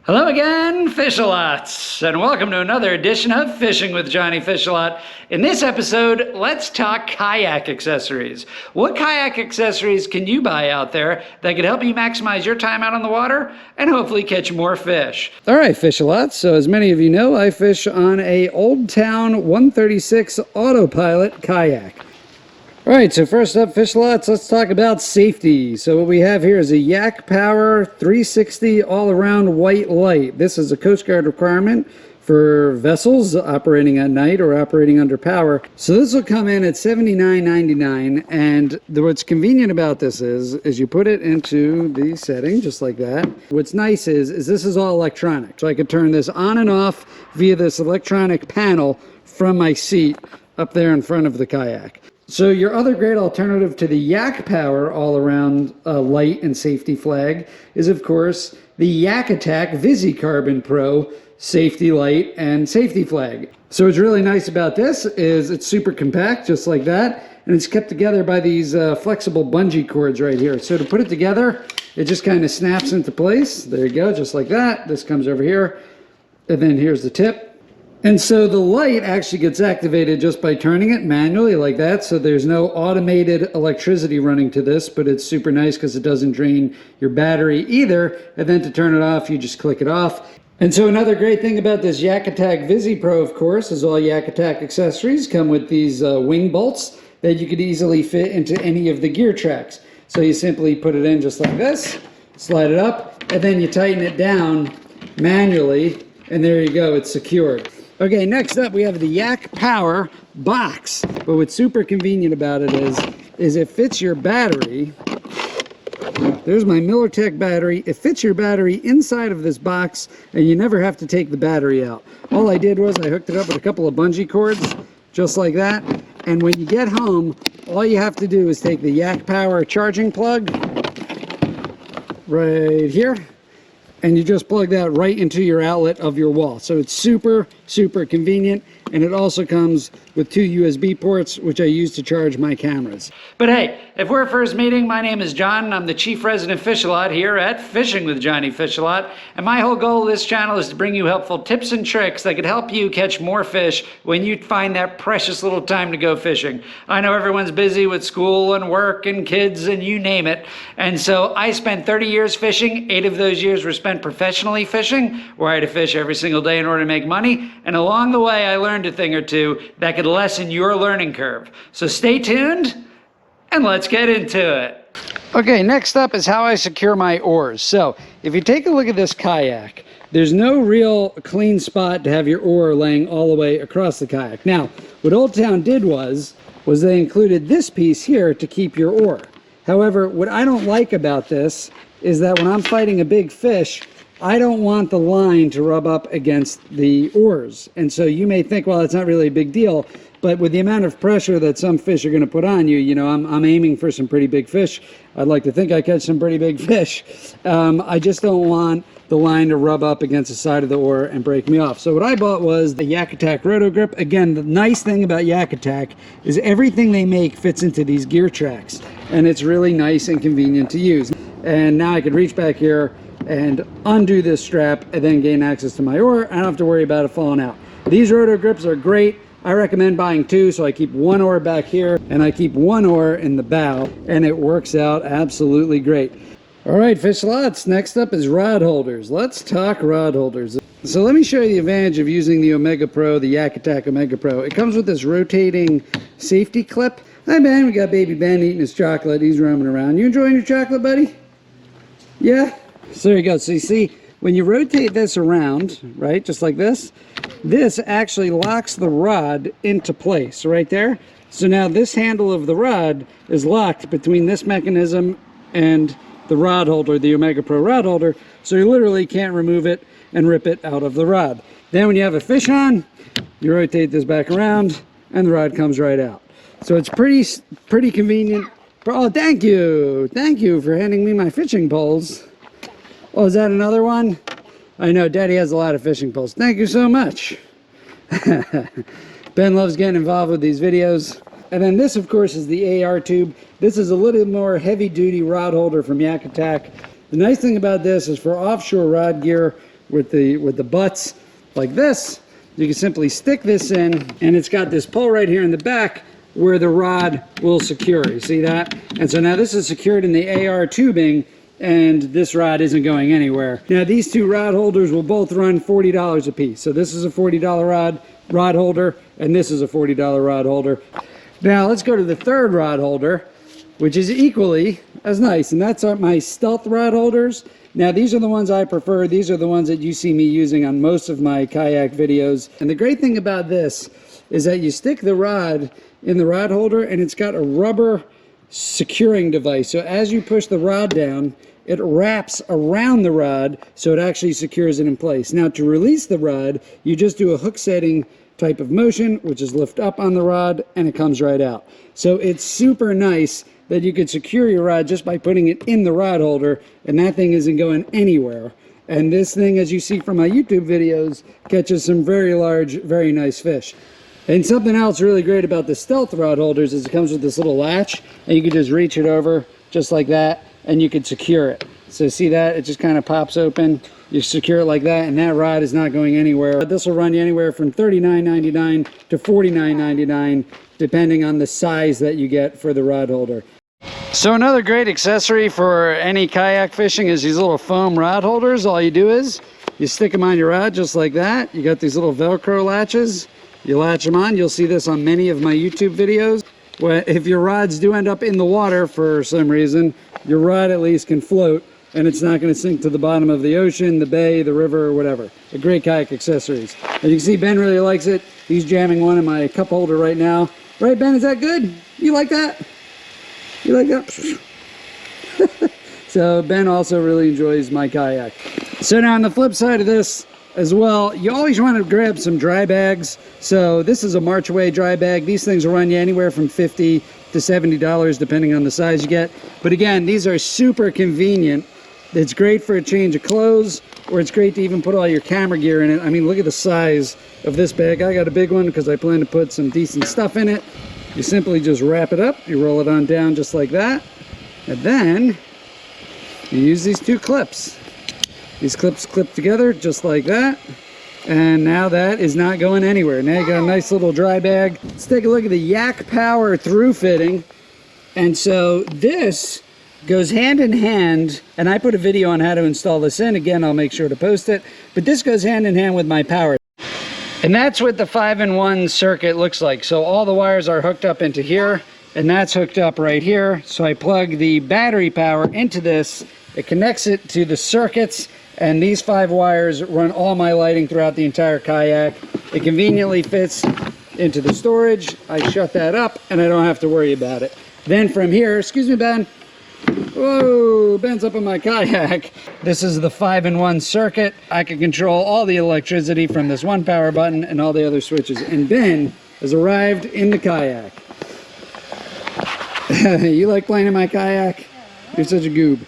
Hello again, Fishalots, and welcome to another edition of Fishing with Johnnyfishalot. In this episode, let's talk kayak accessories. What kayak accessories can you buy out there that could help you maximize your time out on the water and hopefully catch more fish? All right, Fishalots, so as many of you know, I fish on a Old Town 136 AutoPilot kayak. All right, so first up, Fishalots, let's talk about safety. So what we have here is a Yak Power 360 all-around white light. This is a Coast Guard requirement for vessels operating at night or operating under power. So this will come in at $79.99, and what's convenient about this is you put it into the setting just like that. What's nice is this is all electronic, so I could turn this on and off via this electronic panel from my seat up there in front of the kayak. So your other great alternative to the Yak Power all-around light and safety flag is, of course, the Yak Attack VisiCarbon Pro safety light and safety flag. So what's really nice about this is it's super compact, just like that, and it's kept together by these flexible bungee cords right here. So to put it together, it just kind of snaps into place. There you go, just like that. This comes over here, and then here's the tip. And so the light actually gets activated just by turning it manually like that. So there's no automated electricity running to this, but it's super nice because it doesn't drain your battery either. And then to turn it off, you just click it off. And so another great thing about this Yak Attack Visi Pro, of course, is all Yak Attack accessories come with these wing bolts that you could easily fit into any of the gear tracks. So you simply put it in just like this, slide it up, and then you tighten it down manually, and there you go, it's secured. Okay, next up we have the Yak Power box. But what's super convenient about it is it fits your battery. There's my MillerTech battery. It fits your battery inside of this box, and you never have to take the battery out. All I did was I hooked it up with a couple of bungee cords, just like that. And when you get home, all you have to do is take the Yak Power charging plug right here, and you just plug that right into your outlet of your wall. So it's super, super convenient. And it also comes with 2 USB ports, which I use to charge my cameras. But hey, if we're first meeting, my name is John, and I'm the Chief Resident Fishalot here at Fishing with Johnnyfishalot. And my whole goal of this channel is to bring you helpful tips and tricks that could help you catch more fish when you find that precious little time to go fishing. I know everyone's busy with school and work and kids and you name it. And so I spent 30 years fishing. 8 of those years were spent professionally fishing, where I had to fish every single day in order to make money. And along the way, I learned a thing or two that could lessen your learning curve. So stay tuned and let's get into it. Okay, next up is how I secure my oars. So if you take a look at this kayak, there's no real clean spot to have your oar laying all the way across the kayak. Now, what Old Town did was they included this piece here to keep your oar. However, what I don't like about this is that when I'm fighting a big fish, I don't want the line to rub up against the oars. And so you may think, well, it's not really a big deal, but with the amount of pressure that some fish are going to put on you, you know, I'm aiming for some pretty big fish. I'd like to think I catch some pretty big fish. I just don't want the line to rub up against the side of the oar and break me off. So what I bought was the Yak Attack Rotto Grip. Again, the nice thing about Yak Attack is everything they make fits into these gear tracks, and it's really nice and convenient to use. And now I can reach back here and undo this strap and then gain access to my oar. I don't have to worry about it falling out. These Rotto Grips are great. I recommend buying 2, so I keep 1 oar back here and I keep 1 oar in the bow, and it works out absolutely great. All right, Fishalots, next up is rod holders. Let's talk rod holders. So let me show you the advantage of using the Omega Pro, the Yak Attack Omega Pro. It comes with this rotating safety clip. Hi, Ben. We got baby Ben eating his chocolate. He's roaming around. You enjoying your chocolate, buddy? Yeah? So there you go. So you see, when you rotate this around, right, just like this actually locks the rod into place right there. So now this handle of the rod is locked between this mechanism and the rod holder, the Omega Pro rod holder, so you literally can't remove it and rip it out of the rod. Then when you have a fish on, you rotate this back around and the rod comes right out. So it's pretty convenient. Oh, thank you for handing me my fishing poles. Oh, is that another one? I know Daddy has a lot of fishing poles. Thank you so much. Ben loves getting involved with these videos. And then this, of course, is the AR tube. This is a little more heavy-duty rod holder from Yak Attack. The nice thing about this is for offshore rod gear, with the butts like this. You can simply stick this in, and it's got this pole right here in the back where the rod will secure. You see that? And so now this is secured in the AR tubing, and this rod isn't going anywhere. Now these two rod holders will both run $40 a piece. So this is a $40 rod holder, and this is a $40 rod holder. Now let's go to the third rod holder, which is equally as nice, and that's my stealth rod holders. Now these are the ones I prefer. These are the ones that you see me using on most of my kayak videos. And the great thing about this is that you stick the rod in the rod holder, and it's got a rubber securing device. So as you push the rod down, it wraps around the rod, so it actually secures it in place. Now to release the rod, you just do a hook setting type of motion, which is lift up on the rod, and it comes right out. So it's super nice that you could secure your rod just by putting it in the rod holder, and that thing isn't going anywhere. And this thing, as you see from my YouTube videos, catches some very large, very nice fish. And something else really great about the stealth rod holders is it comes with this little latch, and you can just reach it over just like that, and you can secure it. So see that? It just kind of pops open. You secure it like that, and that rod is not going anywhere. This will run you anywhere from $39.99 to $49.99, depending on the size that you get for the rod holder. So another great accessory for any kayak fishing is these little foam rod holders. All you do is you stick them on your rod just like that. You got these little Velcro latches. You latch them on. You'll see this on many of my YouTube videos. Well, if your rods do end up in the water for some reason, your rod at least can float, and it's not going to sink to the bottom of the ocean, the bay, the river, or whatever. A great kayak accessories. As you can see, Ben really likes it. He's jamming one in my cup holder right now. Right, Ben? Is that good? You like that? You like that? So Ben also really enjoys my kayak. So now on the flip side of this as well, you always want to grab some dry bags. So this is a March Away dry bag. These things will run you anywhere from $50 to $70 depending on the size you get. But again, these are super convenient. It's great for a change of clothes, or it's great to even put all your camera gear in it. I mean, look at the size of this bag. I got a big one because I plan to put some decent stuff in it. You simply just wrap it up, you roll it on down just like that, and then you use these two clips. These clips clip together just like that, and now that is not going anywhere. Now you got a nice little dry bag. Let's take a look at the Yak Power through fitting. And so this goes hand in hand, and I put a video on how to install this in. Again, I'll make sure to post it, but this goes hand in hand with my power. And that's what the 5-in-1 circuit looks like. So all the wires are hooked up into here, and that's hooked up right here. So I plug the battery power into this, it connects it to the circuits, and these 5 wires run all my lighting throughout the entire kayak. It conveniently fits into the storage. I shut that up, and I don't have to worry about it. Then from here, excuse me, Ben. Whoa, Ben's up on my kayak. This is the 5-in-1 circuit. I can control all the electricity from this one power button and all the other switches. And Ben has arrived in the kayak. You like playing in my kayak? You're such a goob.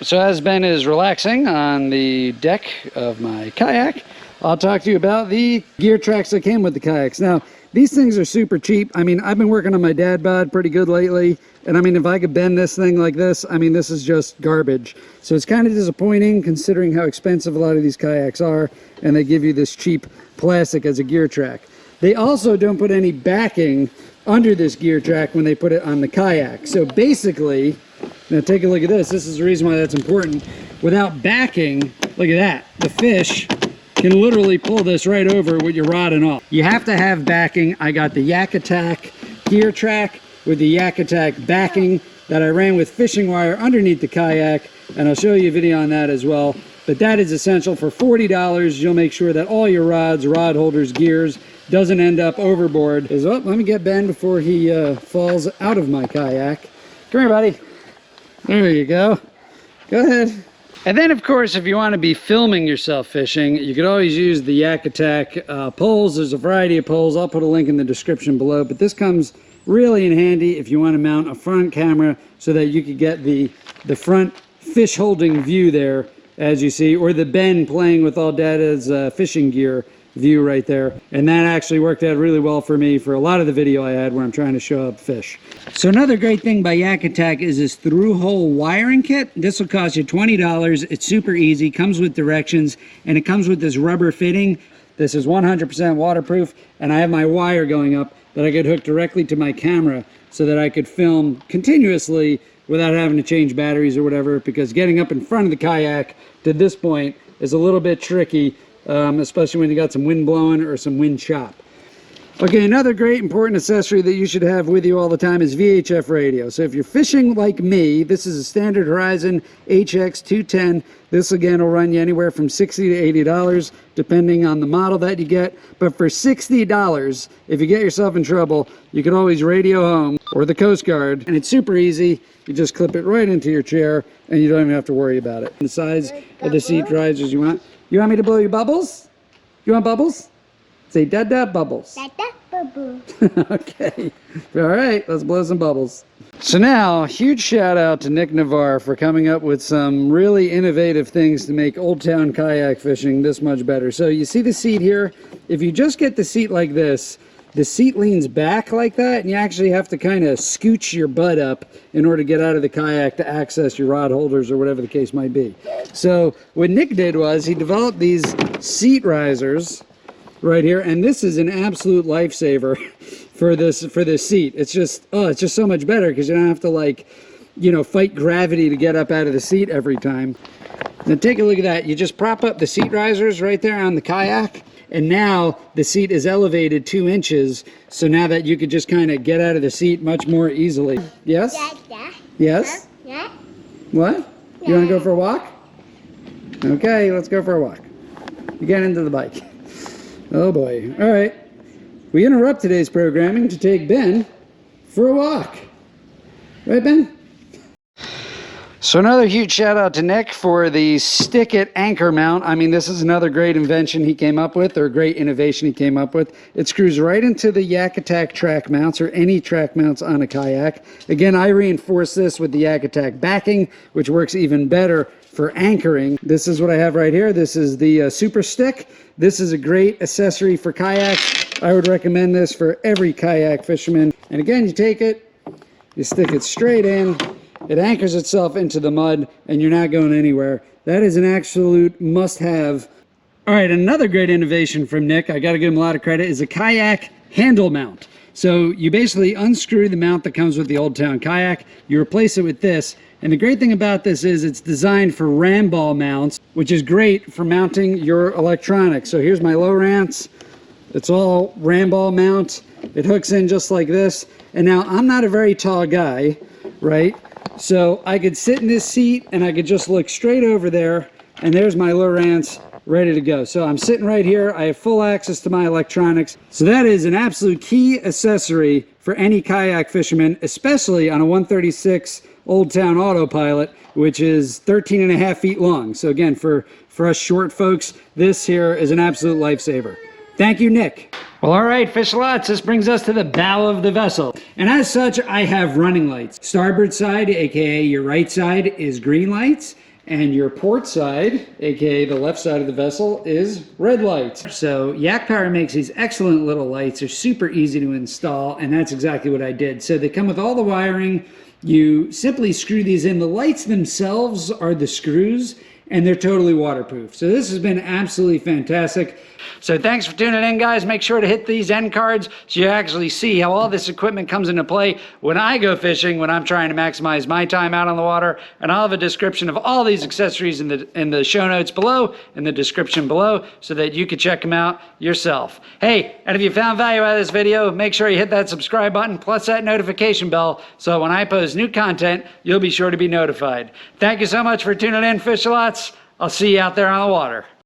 So as Ben is relaxing on the deck of my kayak, I'll talk to you about the gear tracks that came with the kayaks. Now, these things are super cheap. I mean, I've been working on my dad bod pretty good lately. And I mean, if I could bend this thing like this, I mean, this is just garbage. So it's kind of disappointing considering how expensive a lot of these kayaks are. And they give you this cheap plastic as a gear track. They also don't put any backing under this gear track when they put it on the kayak. So basically, now take a look at this. This is the reason why that's important. Without backing, look at that. The fish can literally pull this right over with your rod and all. You have to have backing. I got the Yak Attack gear track with the Yak Attack backing that I ran with fishing wire underneath the kayak, and I'll show you a video on that as well. But that is essential. For $40, you'll make sure that all your rods, rod holders, gears doesn't end up overboard. Oh, let me get Ben before he falls out of my kayak. Come here, buddy. There you go. Go ahead. And then, of course, if you want to be filming yourself fishing, you could always use the Yak Attack poles. There's a variety of poles. I'll put a link in the description below. But this comes really in handy if you want to mount a front camera so that you could get the front fish holding view there, as you see, or the Ben playing with all Dada's fishing gear view right there. And that actually worked out really well for me for a lot of the video I had where I'm trying to show up fish. So another great thing by Yak Attack is this through-hole wiring kit. This will cost you $20. It's super easy, comes with directions, and it comes with this rubber fitting. This is 100% waterproof, and I have my wire going up that I could hook directly to my camera so that I could film continuously without having to change batteries or whatever, because getting up in front of the kayak to this point is a little bit tricky, especially when you got some wind blowing or some wind chop. Okay, another great important accessory that you should have with you all the time is VHF radio. So if you're fishing like me, this is a standard Horizon HX210. This again will run you anywhere from $60 to $80 depending on the model that you get. But for $60, if you get yourself in trouble, you can always radio home or the Coast Guard. And it's super easy. You just clip it right into your chair and you don't even have to worry about it. The size of the seat risers you want. You want me to blow your bubbles? You want bubbles? Say da-da bubbles. Da-da bubbles. Okay. All right, let's blow some bubbles. So now, huge shout out to Nick Navarre for coming up with some really innovative things to make Old Town kayak fishing this much better. So you see the seat here? If you just get the seat like this, the seat leans back like that, and you actually have to kind of scooch your butt up in order to get out of the kayak to access your rod holders or whatever the case might be. So what Nick did was he developed these seat risers right here, and this is an absolute lifesaver for this seat. It's just so much better because you don't have to, like, you know, fight gravity to get up out of the seat every time. Now take a look at that. You just prop up the seat risers right there on the kayak, and now the seat is elevated 2 inches, so now that you could just kind of get out of the seat much more easily. Yes? Yes? What? You want to go for a walk? Okay, let's go for a walk. You get into the bike. Oh boy. All right. We interrupt today's programming to take Ben for a walk. Right, Ben? So another huge shout out to Nick for the Stick It anchor mount. I mean, this is another great invention he came up with, or a great innovation he came up with. It screws right into the Yak Attack track mounts, or any track mounts on a kayak. Again, I reinforce this with the Yak Attack backing, which works even better for anchoring. This is what I have right here. This is the Super Stick. This is a great accessory for kayaks. I would recommend this for every kayak fisherman. And again, you take it, you stick it straight in, it anchors itself into the mud, and you're not going anywhere. That is an absolute must-have. All right, another great innovation from Nick, I gotta give him a lot of credit, is a kayak handle mount. So you basically unscrew the mount that comes with the Old Town kayak, you replace it with this, and the great thing about this is it's designed for ram ball mounts, which is great for mounting your electronics. So here's my low rants. It's all ram ball mount. It hooks in just like this. And now I'm not a very tall guy, right? So I could sit in this seat and I could just look straight over there, and there's my low rants ready to go. So I'm sitting right here. I have full access to my electronics. So that is an absolute key accessory for any kayak fisherman, especially on a 136 Old Town AutoPilot, which is 13.5 feet long. So again, for us short folks, this here is an absolute lifesaver. Thank you, Nick. Well, all right, Fishalots, this brings us to the bow of the vessel. And as such, I have running lights. Starboard side, aka your right side, is green lights. And your port side, aka the left side of the vessel, is red lights. So Yak Power makes these excellent little lights. They're super easy to install, and that's exactly what I did. So they come with all the wiring. You simply screw these in. The lights themselves are the screws, and they're totally waterproof. So this has been absolutely fantastic. So thanks for tuning in, guys. Make sure to hit these end cards so you actually see how all this equipment comes into play when I go fishing, when I'm trying to maximize my time out on the water. And I'll have a description of all these accessories in the show notes below, in the description below, so that you can check them out yourself. Hey, and if you found value out of this video, make sure you hit that subscribe button plus that notification bell so when I post new content, you'll be sure to be notified. Thank you so much for tuning in, Fishalots. I'll see you out there on the water.